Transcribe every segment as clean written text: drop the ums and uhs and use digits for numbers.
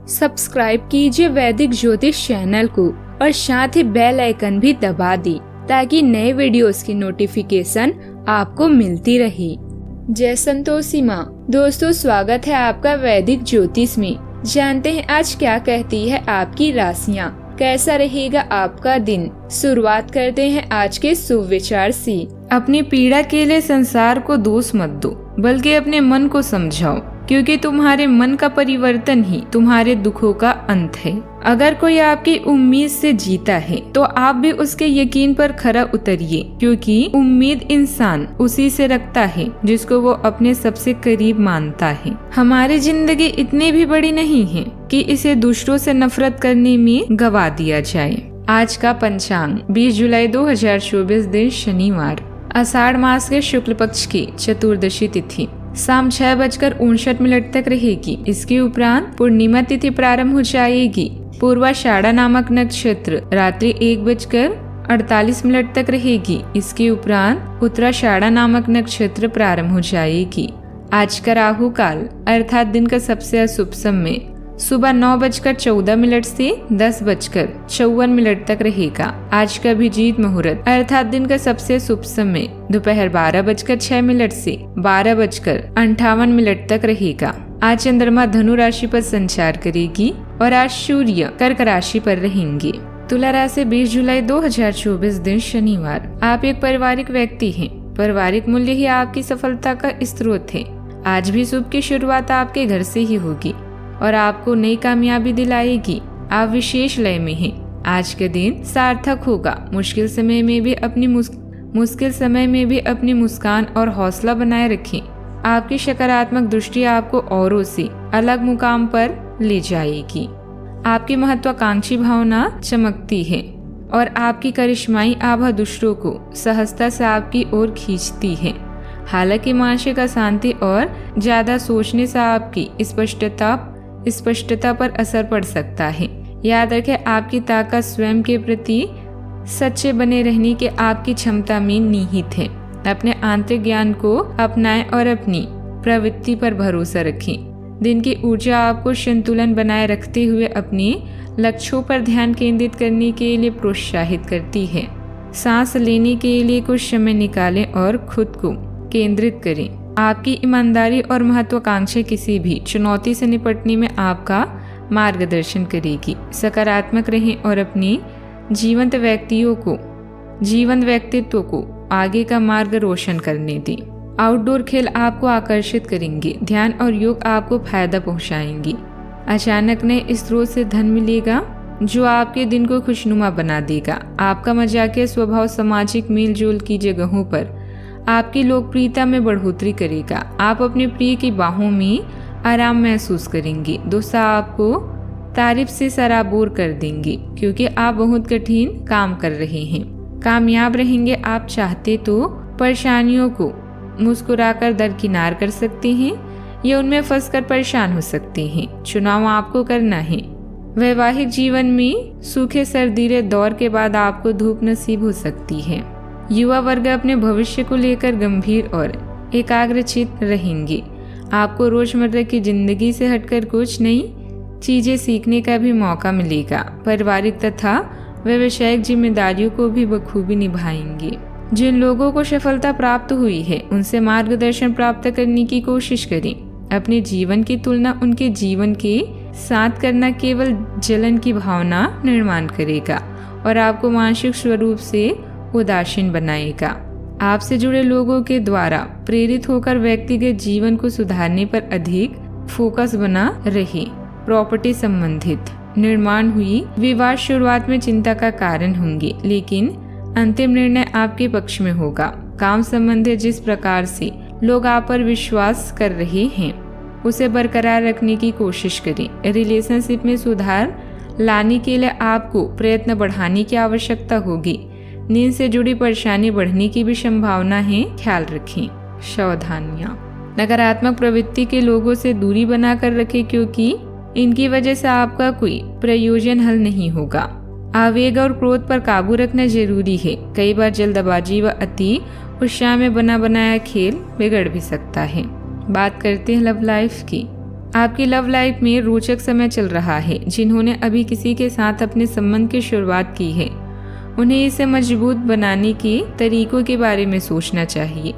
Subscribe कीजिए वैदिक ज्योतिष चैनल को और साथ ही बेल आइकन भी दबा दी ताकि नए वीडियोस की नोटिफिकेशन आपको मिलती रहे। जय संतोषी माँ। दोस्तों, स्वागत है आपका वैदिक ज्योतिष में। जानते हैं आज क्या कहती है आपकी राशियाँ, कैसा रहेगा आपका दिन। शुरुआत करते हैं आज के शुभ विचार से। अपनी पीड़ा के लिए संसार को दोष मत दो, बल्कि अपने मन को समझाओ, क्योंकि तुम्हारे मन का परिवर्तन ही तुम्हारे दुखों का अंत है। अगर कोई आपकी उम्मीद से जीता है तो आप भी उसके यकीन पर खरा उतरिए, क्योंकि उम्मीद इंसान उसी से रखता है जिसको वो अपने सबसे करीब मानता है। हमारी जिंदगी इतनी भी बड़ी नहीं है कि इसे दूसरों से नफरत करने में गवा दिया जाए। आज का पंचांग 20 जुलाई 2024 दिन शनिवार, आषाढ़ मास के शुक्ल पक्ष की चतुर्दशी तिथि शाम 6:59 तक रहेगी। इसके उपरांत पूर्णिमा तिथि प्रारंभ हो जाएगी। पूर्वाषाढ़ा नामक नक्षत्र रात्रि 1:48 तक रहेगी। इसके उपरांत उत्तराषाढ़ा नामक नक्षत्र प्रारंभ हो जाएगी। आज का राहु काल अर्थात दिन का सबसे अशुभ समय सुबह 9:14 से 10:54 तक रहेगा। आज का अभिजीत मुहूर्त अर्थात दिन का सबसे शुभ समय दोपहर 12:06 से 12:58 तक रहेगा। आज चंद्रमा धनु राशि पर संचार करेगी और आज सूर्य कर्क राशि पर रहेंगे। तुला राशि 20 जुलाई 2024 दिन शनिवार। आप एक पारिवारिक व्यक्ति हैं। पारिवारिक मूल्य ही आपकी सफलता का स्रोत है। आज भी शुभ की शुरुआत आपके घर से ही होगी और आपको नई कामयाबी दिलाएगी। आप विशेष लय में हैं। आज के दिन सार्थक होगा। मुश्किल समय में भी अपनी मुस्कान और हौसला बनाए रखें। आपकी सकारात्मक दृष्टि आपको औरों से अलग मुकाम पर ले जाएगी। आपकी महत्वाकांक्षी भावना चमकती है और आपकी करिश्माई आभा दूसरों को सहजता से आपकी ओर खींचती है। हालांकि मानसिक अशांति और ज्यादा सोचने से आपकी स्पष्टता पर असर पड़ सकता है। याद रखें, आपकी ताकत स्वयं के प्रति सच्चे बने रहने की आपकी क्षमता में निहित है। अपने आंतरिक ज्ञान को अपनाएं और अपनी प्रवृत्ति पर भरोसा रखें। दिन की ऊर्जा आपको संतुलन बनाए रखते हुए अपने लक्ष्यों पर ध्यान केंद्रित करने के लिए प्रोत्साहित करती है। सांस लेने के लिए कुछ समय निकालें और खुद को केंद्रित करें। आपकी ईमानदारी और महत्वाकांक्षा किसी भी चुनौती से निपटने में आपका मार्गदर्शन करेगी। सकारात्मक रहें और अपने जीवंत व्यक्तित्व को आगे का मार्ग रोशन करने दें। आउटडोर खेल आपको आकर्षित करेंगे। ध्यान और योग आपको फायदा पहुंचाएंगे। अचानक नए स्रोत से धन मिलेगा जो आपके दिन को खुशनुमा बना देगा। आपका मजाकिया स्वभाव सामाजिक मेल जोल की जगहों पर आपकी लोकप्रियता में बढ़ोतरी करेगा। आप अपने प्रिय की बाहों में आराम महसूस करेंगे। दोस्त आपको तारीफ से सराबोर कर देंगे, क्योंकि आप बहुत कठिन काम कर रहे हैं। कामयाब रहेंगे। आप चाहते तो परेशानियों को मुस्कुराकर दरकिनार कर सकते हैं या उनमें फंसकर परेशान हो सकते हैं। चुनाव आपको करना है। वैवाहिक जीवन में सूखे सर्दीले दौर के बाद आपको धूप नसीब हो सकती है। युवा वर्ग अपने भविष्य को लेकर गंभीर और एकाग्रचित रहेंगे। आपको रोजमर्रा की जिंदगी से हटकर कुछ नई चीजें सीखने का भी मौका मिलेगा। पारिवारिक तथा व्यावसायिक जिम्मेदारियों को भी बखूबी निभाएंगे। जिन लोगों को सफलता प्राप्त हुई है उनसे मार्गदर्शन प्राप्त करने की कोशिश करें। अपने जीवन की तुलना उनके जीवन के साथ करना केवल जलन की भावना निर्माण करेगा और आपको मानसिक स्वरूप से उदासीन बनाएगा। आपसे जुड़े लोगों के द्वारा प्रेरित होकर व्यक्तिगत जीवन को सुधारने पर अधिक फोकस बना रहे। प्रॉपर्टी संबंधित निर्माण हुई विवाद शुरुआत में चिंता का कारण होंगे, लेकिन अंतिम निर्णय आपके पक्ष में होगा। काम संबंधित जिस प्रकार से लोग आप पर विश्वास कर रहे हैं उसे बरकरार रखने की कोशिश करें। रिलेशनशिप में सुधार लाने के लिए आपको प्रयत्न बढ़ाने की आवश्यकता होगी। नींद से जुड़ी परेशानी बढ़ने की भी संभावना है, ख्याल रखें। सावधानियां। नकारात्मक प्रवृत्ति के लोगों से दूरी बनाकर रखें, क्योंकि इनकी वजह से आपका कोई प्रयोजन हल नहीं होगा। आवेग और क्रोध पर काबू रखना जरूरी है। कई बार जल्दबाजी व अति उत्साह में बना बनाया खेल बिगड़ भी सकता है। बात करते हैं लव लाइफ की। आपकी लव लाइफ में रोचक समय चल रहा है। जिन्होंने अभी किसी के साथ अपने संबंध की शुरुआत की है, उन्हें इसे मजबूत बनाने के तरीकों के बारे में सोचना चाहिए।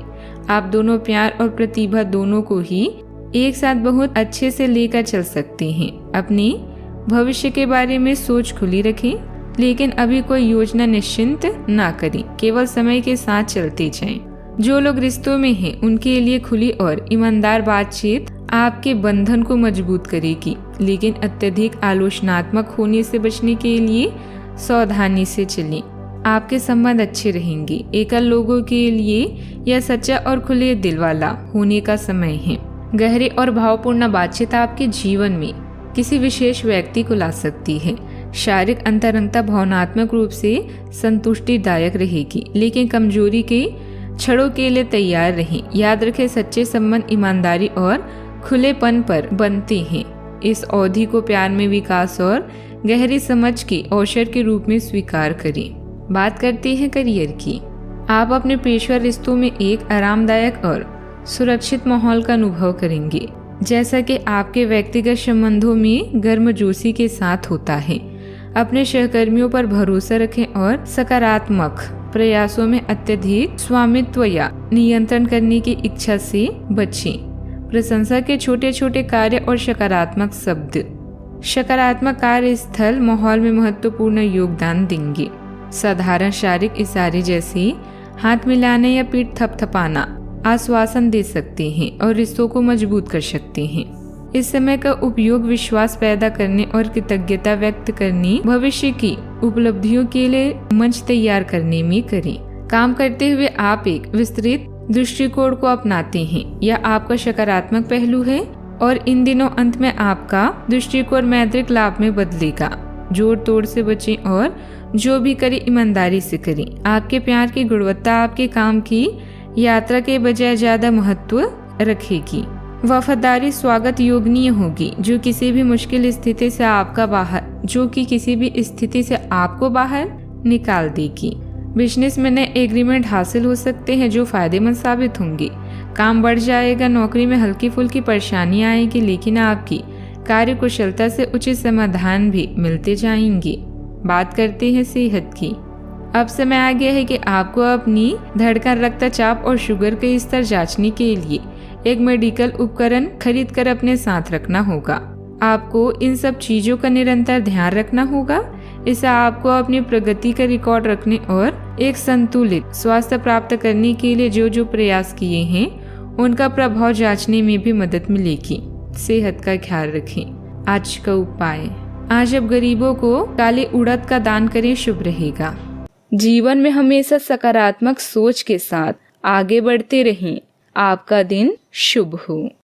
आप दोनों प्यार और प्रतिभा दोनों को ही एक साथ बहुत अच्छे से लेकर चल सकते हैं। अपने भविष्य के बारे में सोच खुली रखें, लेकिन अभी कोई योजना निश्चिंत ना करें। केवल समय के साथ चलते जाएं। जो लोग रिश्तों में हैं, उनके लिए खुली और ईमानदार बातचीत आपके बंधन को मजबूत करेगी, लेकिन अत्यधिक आलोचनात्मक होने से बचने के लिए सावधानी से चलें। आपके संबंध अच्छे रहेंगे। एकल लोगों के लिए यह सच्चा और खुले दिल वाला होने का समय है। गहरे और भावपूर्ण बातचीत आपके जीवन में किसी विशेष व्यक्ति को ला सकती है। शारीरिक अंतरंगता भावनात्मक रूप से संतुष्टिदायक रहेगी, लेकिन कमजोरी के क्षणों के लिए तैयार रहें। याद रखें, सच्चे संबंध ईमानदारी और खुलेपन पर बनते हैं। इस अवधि को प्यार में विकास और गहरी समझ के अवसर के रूप में स्वीकार करें। बात करते हैं करियर की। आप अपने पेशेवर रिश्तों में एक आरामदायक और सुरक्षित माहौल का अनुभव करेंगे, जैसा कि आपके व्यक्तिगत संबंधों में गर्मजोशी के साथ होता है। अपने सहकर्मियों पर भरोसा रखें और सकारात्मक प्रयासों में अत्यधिक स्वामित्व या नियंत्रण करने की इच्छा से बचें। प्रशंसा के छोटे छोटे कार्य और सकारात्मक शब्द सकारात्मक कार्यस्थल माहौल में महत्वपूर्ण योगदान देंगे। साधारण शारीरिक इशारे जैसे हाथ मिलाना या पीठ थपथपाना आश्वासन दे सकते हैं और रिश्तों को मजबूत कर सकते हैं। इस समय का उपयोग विश्वास पैदा करने और कृतज्ञता व्यक्त करने, भविष्य की उपलब्धियों के लिए मंच तैयार करने में करें। काम करते हुए आप एक विस्तृत दृष्टिकोण को अपनाते हैं। यह आपका सकारात्मक पहलू है और इन दिनों अंत में आपका दृष्टिकोण मौद्रिक लाभ में बदलेगा। जोर तोड़ से बचें और जो भी करें ईमानदारी से करें। आपके प्यार की गुणवत्ता आपके काम की यात्रा के बजाय ज्यादा महत्व रखेगी। वफादारी स्वागत योग्य होगी, जो किसी भी मुश्किल स्थिति से आपको बाहर निकाल देगी। बिजनेस में नए एग्रीमेंट हासिल हो सकते हैं जो फायदेमंद साबित होंगे। काम बढ़ जाएगा। नौकरी में हल्की फुल्की परेशानी आएगी, लेकिन आपकी कार्य कुशलता से उचित समाधान भी मिलते जाएंगे। बात करते हैं सेहत की। अब समय आ गया है कि आपको अपनी धड़कन, रक्तचाप और शुगर के स्तर जांचने के लिए एक मेडिकल उपकरण खरीद कर अपने साथ रखना होगा। आपको इन सब चीजों का निरंतर ध्यान रखना होगा। इससे आपको अपनी प्रगति का रिकॉर्ड रखने और एक संतुलित स्वास्थ्य प्राप्त करने के लिए जो प्रयास किए हैं उनका प्रभाव जांचने में भी मदद मिलेगी। सेहत का ख्याल रखें। आज का उपाय, आज अब गरीबों को काले उड़द का दान करें, शुभ रहेगा। जीवन में हमेशा सकारात्मक सोच के साथ आगे बढ़ते रहें। आपका दिन शुभ हो।